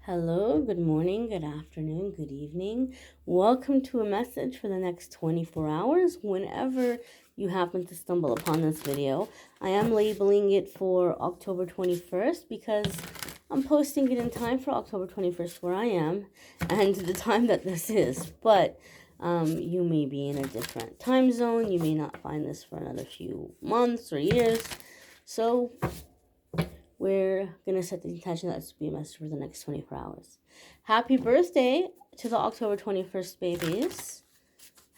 Hello, good morning, good afternoon, good evening. Welcome to a message for the next 24 hours whenever you happen to stumble upon this video. I am labeling it for October 21st because I'm posting it in time for October 21st where I am and the time that this is. But you may be in a different time zone. You may not find this for another few months or years. So we're going to set the intention that this will be a message for the next 24 hours. Happy birthday to the October 21st babies.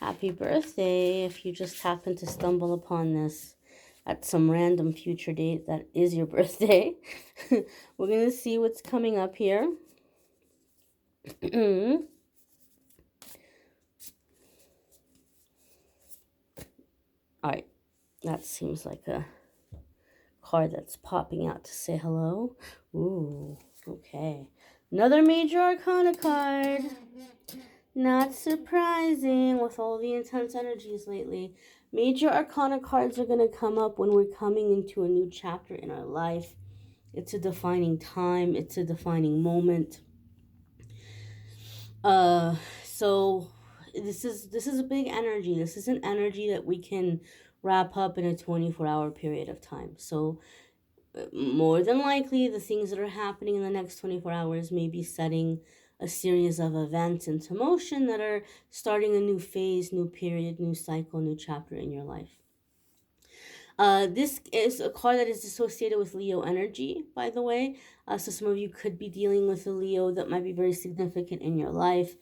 Happy birthday if you just happen to stumble upon this at some random future date that is your birthday. We're going to see what's coming up here. All right, that seems like a card that's popping out to say hello. Ooh, okay. Another Major Arcana card. Not surprising with all the intense energies lately. Major Arcana cards are going to come up when we're coming into a new chapter in our life. It's a defining time. It's a defining moment. So this is a big energy. This is an energy that we can wrap up in a 24-hour period of time. So more than likely, the things that are happening in the next 24 hours may be setting a series of events into motion that are starting a new phase, new period, new cycle, new chapter in your life. This is a card that is associated with Leo energy, by the way. So some of you could be dealing with a Leo that might be very significant in your life.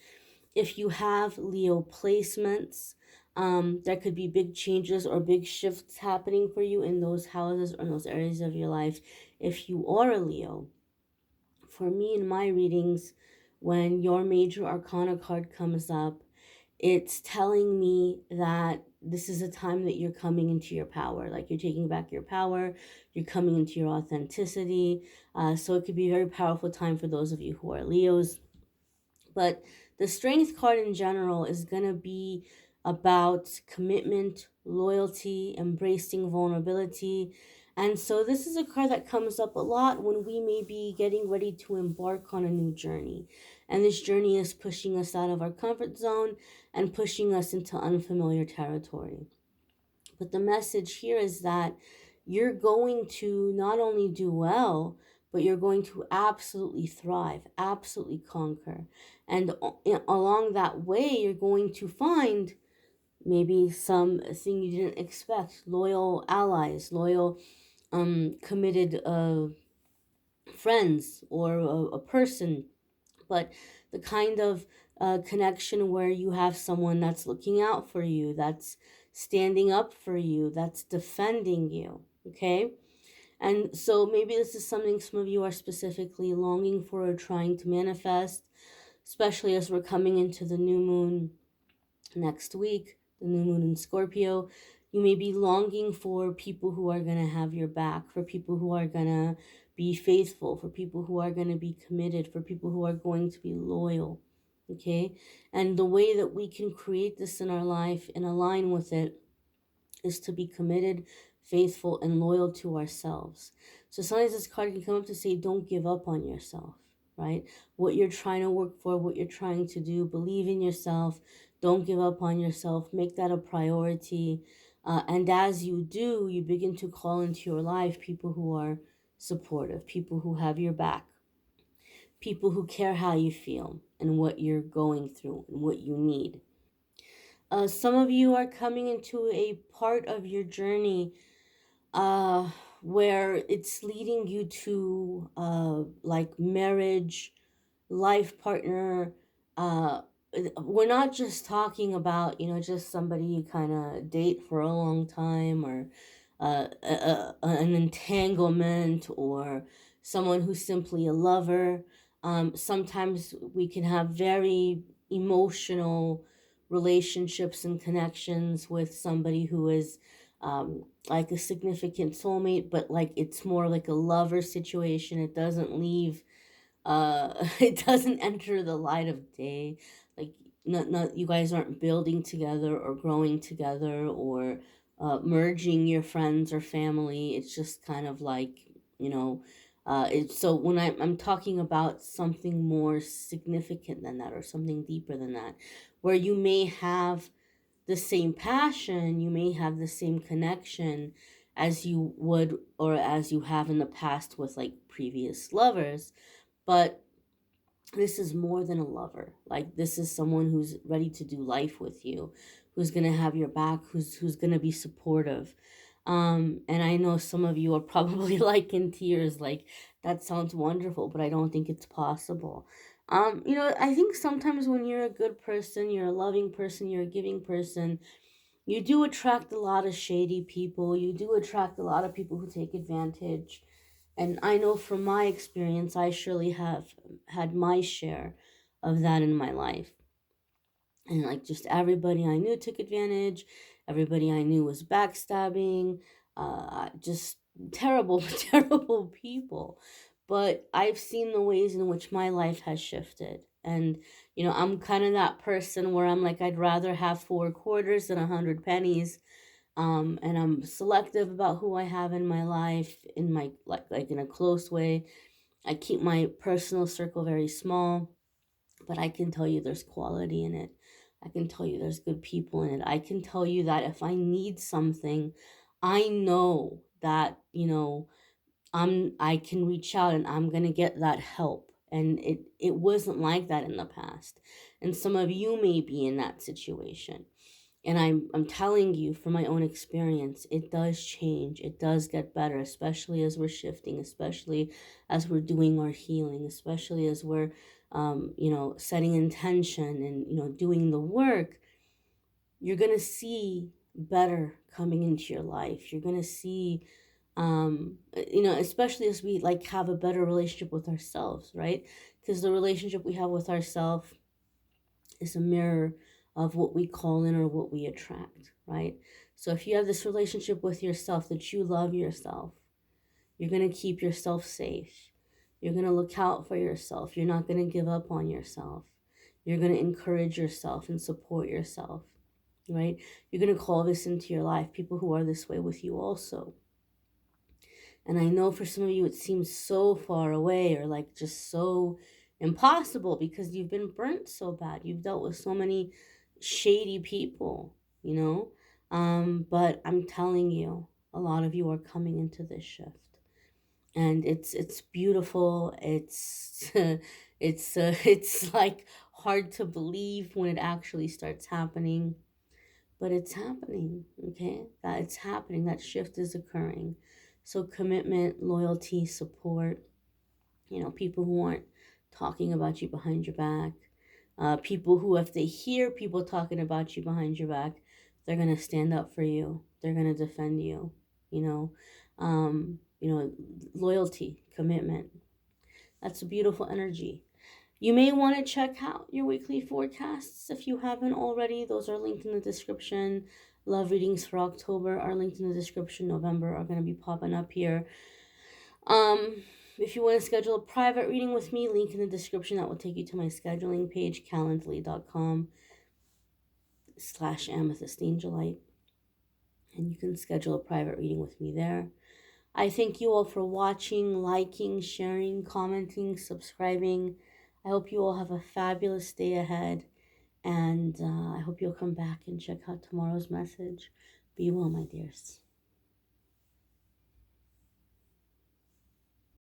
If you have Leo placements, there could be big changes or big shifts happening for you in those houses or in those areas of your life if you are a Leo. For me, in my readings, when your Major Arcana card comes up, it's telling me that this is a time that you're coming into your power, like you're taking back your power, you're coming into your authenticity. So it could be a very powerful time for those of you who are Leos. But the Strength card in general is going to be about commitment, loyalty, embracing vulnerability. And so this is a card that comes up a lot when we may be getting ready to embark on a new journey. And this journey is pushing us out of our comfort zone and pushing us into unfamiliar territory. But the message here is that you're going to not only do well, but you're going to absolutely thrive, absolutely conquer. And along that way, you're going to find maybe something you didn't expect, loyal allies, loyal, committed friends, or a person. But the kind of connection where you have someone that's looking out for you, that's standing up for you, that's defending you, okay? And so maybe this is something some of you are specifically longing for or trying to manifest, especially as we're coming into the new moon next week, the new moon in Scorpio. You may be longing for people who are going to have your back, for people who are going to be faithful, for people who are going to be committed, for people who are going to be loyal. Okay? And the way that we can create this in our life and align with it is to be committed, faithful, and loyal to ourselves. So sometimes this card can come up to say, don't give up on yourself, right? What you're trying to work for, what you're trying to do, believe in yourself. Don't give up on yourself. Make that a priority. And as you do, you begin to call into your life people who are supportive, people who have your back, people who care how you feel and what you're going through and what you need. Some of you are coming into a part of your journey where it's leading you to like marriage, life partner. We're not just talking about, just somebody you kind of date for a long time, or an entanglement, or someone who's simply a lover. Sometimes we can have very emotional relationships and connections with somebody who is like a significant soulmate, but like it's more like a lover situation. It doesn't leave it doesn't enter the light of day. Like, not you guys aren't building together or growing together or merging your friends or family. It's just kind of like, you know So when I'm talking about something more significant than that, or something deeper than that, where you may have the same passion, you may have the same connection as you would or as you have in the past with like previous lovers, but this is more than a lover. Like, this is someone who's ready to do life with you, who's going to have your back, who's going to be supportive. And I know some of you are probably like in tears, like, that sounds wonderful, but I don't think it's possible. I think sometimes when you're a good person, you're a loving person, you're a giving person, you do attract a lot of shady people. You do attract a lot of people who take advantage. And I know from my experience, I surely have had my share of that in my life. And like, just everybody I knew took advantage, everybody I knew was backstabbing, just terrible, terrible people. But I've seen the ways in which my life has shifted. And, I'm kind of that person where I'm like, I'd rather have 4 quarters than 100 pennies. And I'm selective about who I have in my life, in my like in a close way. I keep my personal circle very small, but I can tell you there's quality in it. I can tell you there's good people in it. I can tell you that if I need something, I know that, I can reach out and I'm going to get that help. And it wasn't like that in the past. And some of you may be in that situation. And I'm telling you from my own experience, it does change. It does get better, especially as we're shifting, especially as we're doing our healing, especially as we're setting intention and doing the work. You're gonna see better coming into your life. You're gonna see especially as we like have a better relationship with ourselves, right? Because the relationship we have with ourselves is a mirror of what we call in or what we attract, right? So if you have this relationship with yourself, that you love yourself, you're going to keep yourself safe. You're going to look out for yourself. You're not going to give up on yourself. You're going to encourage yourself and support yourself, right? You're going to call this into your life, people who are this way with you also. And I know for some of you, it seems so far away or like just so impossible because you've been burnt so bad. You've dealt with so many shady people, you know? But I'm telling you, a lot of you are coming into this shift. And it's beautiful. It's it's like hard to believe when it actually starts happening, but it's happening. Okay, that it's happening. That shift is occurring. So commitment, loyalty, support, people who aren't talking about you behind your back, people who, if they hear people talking about you behind your back, they're going to stand up for you, they're going to defend you, you know um loyalty, commitment. That's a beautiful energy. You may want to check out your weekly forecasts if you haven't already. Those are linked in the description. Love readings for October are linked in the description. November are going to be popping up here. If you want to schedule a private reading with me, link in the description. That will take you to my scheduling page, calendly.com/amethystangelite. And you can schedule a private reading with me there. I thank you all for watching, liking, sharing, commenting, subscribing. I hope you all have a fabulous day ahead. And I hope you'll come back and check out tomorrow's message. Be well, my dears.